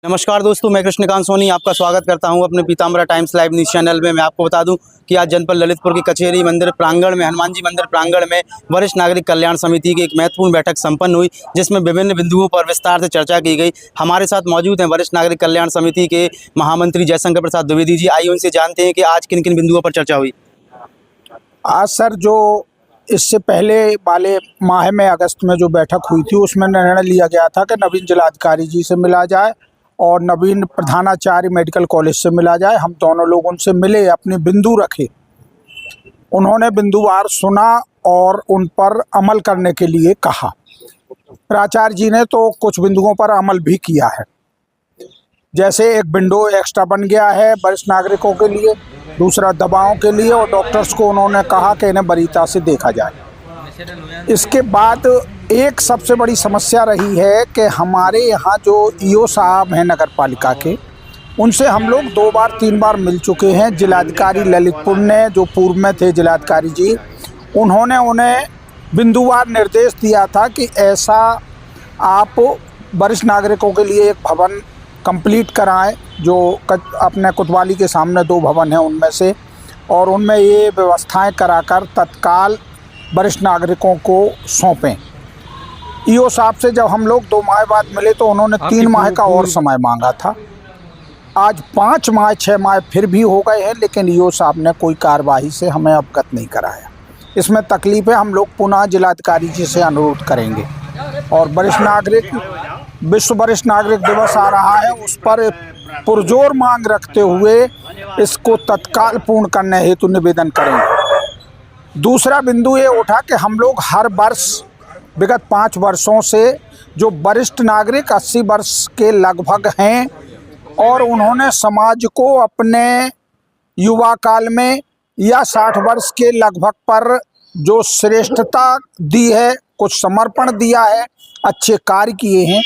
नमस्कार दोस्तों, मैं कृष्णकांत सोनी आपका स्वागत करता हूं अपने Pitambara times live news channel में। मैं आपको बता दूं कि आज जनपद ललितपुर की कचहरी मंदिर प्रांगण में हनुमान जी मंदिर प्रांगण में वरिष्ठ नागरिक कल्याण समिति की एक महत्वपूर्ण बैठक संपन्न हुई, जिसमें विभिन्न बिंदुओं पर विस्तार से चर्चा की गई। हमारे साथ मौजूद हैं वरिष्ठ नागरिक कल्याण समिति के महामंत्री जयशंकर प्रसाद द्विवेदी जी। आइए उनसे जानते हैं कि आज किन किन बिंदुओं पर चर्चा हुई। आज सर, जो इससे पहले वाले माह में अगस्त में जो बैठक हुई थी उसमें निर्णय लिया गया था कि नवीन जिलाधिकारी जी से मिला जाए और नवीन प्रधानाचार्य मेडिकल कॉलेज से मिला जाए। हम दोनों लोग उनसे मिले, अपने बिंदु रखे। उन्होंने बिंदुवार सुना और उन पर अमल करने के लिए कहा। प्राचार्य जी ने तो कुछ बिंदुओं पर अमल भी किया है, जैसे एक विंडो एक्स्ट्रा बन गया है वरिष्ठ नागरिकों के लिए, दूसरा दवाओं के लिए, और डॉक्टर्स को उन्होंने कहा कि इन्हें वरीयता से देखा जाए। इसके बाद एक सबसे बड़ी समस्या रही है कि हमारे यहाँ जो ईओ साहब हैं नगर पालिका के, उनसे हम लोग 2 बार 3 बार मिल चुके हैं। जिलाधिकारी ललितपुर ने, जो पूर्व में थे जिलाधिकारी जी, उन्होंने उन्हें बिंदुवार निर्देश दिया था कि ऐसा आप वरिष्ठ नागरिकों के लिए एक भवन कंप्लीट कराएं, जो अपने कोतवाली के सामने 2 भवन हैं उनमें से, और उनमें ये व्यवस्थाएं कराकर तत्काल वरिष्ठ नागरिकों को सौंपें। ईओ साहब से जब हम लोग 2 माह बाद मिले तो उन्होंने 3 माह का और समय मांगा था। आज 5 माह 6 माह फिर भी हो गए हैं, लेकिन ईओ साहब ने कोई कार्यवाही से हमें अवगत नहीं कराया। इसमें तकलीफ है। हम लोग पुनः जिलाधिकारी जी से अनुरोध करेंगे। और वरिष्ठ नागरिक विश्व वरिष्ठ नागरिक दिवस आ रहा है, उस पर पुरजोर मांग रखते हुए इसको तत्काल पूर्ण करने हेतु निवेदन करेंगे। दूसरा बिंदु ये उठा कि हम लोग हर वर्ष विगत 5 वर्षों से जो वरिष्ठ नागरिक 80 वर्ष के लगभग हैं और उन्होंने समाज को अपने युवा काल में या 60 वर्ष के लगभग पर जो श्रेष्ठता दी है, कुछ समर्पण दिया है, अच्छे कार्य किए हैं,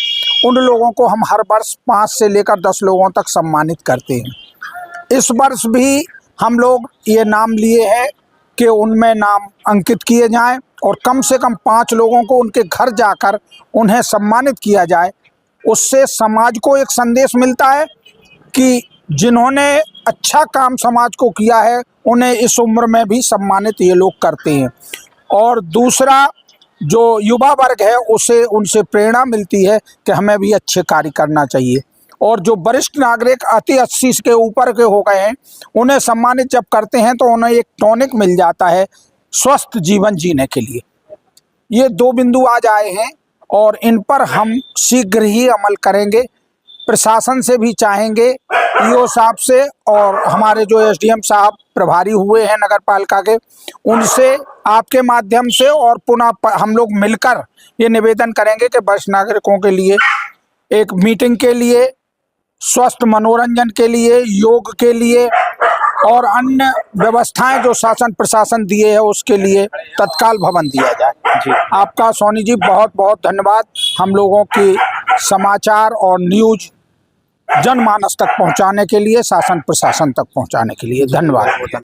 उन लोगों को हम हर वर्ष 5 से लेकर 10 लोगों तक सम्मानित करते हैं। इस वर्ष भी हम लोग ये नाम लिए हैं कि उनमें नाम अंकित किए जाएं और कम से कम 5 लोगों को उनके घर जाकर उन्हें सम्मानित किया जाए। उससे समाज को एक संदेश मिलता है कि जिन्होंने अच्छा काम समाज को किया है उन्हें इस उम्र में भी सम्मानित ये लोग करते हैं। और दूसरा, जो युवा वर्ग है उनसे प्रेरणा मिलती है कि हमें भी अच्छे कार्य करना चाहिए। और जो वरिष्ठ नागरिक अति 80 के ऊपर के हो गए हैं, उन्हें सम्मानित जब करते हैं तो उन्हें एक टॉनिक मिल जाता है स्वस्थ जीवन जीने के लिए। ये 2 बिंदु आज आए हैं और इन पर हम शीघ्र ही अमल करेंगे। प्रशासन से भी चाहेंगे, ईओ साहब से और हमारे जो एसडीएम साहब प्रभारी हुए हैं नगर पालिका के, उनसे आपके माध्यम से और पुनः हम लोग मिलकर ये निवेदन करेंगे कि वरिष्ठ नागरिकों के लिए एक मीटिंग के लिए, स्वस्थ मनोरंजन के लिए, योग के लिए और अन्य व्यवस्थाएं जो शासन प्रशासन दिए है उसके लिए तत्काल भवन दिया जाए। जी, आपका सोनी जी बहुत बहुत धन्यवाद। हम लोगों की समाचार और न्यूज जनमानस तक पहुंचाने के लिए, शासन प्रशासन तक पहुंचाने के लिए धन्यवाद।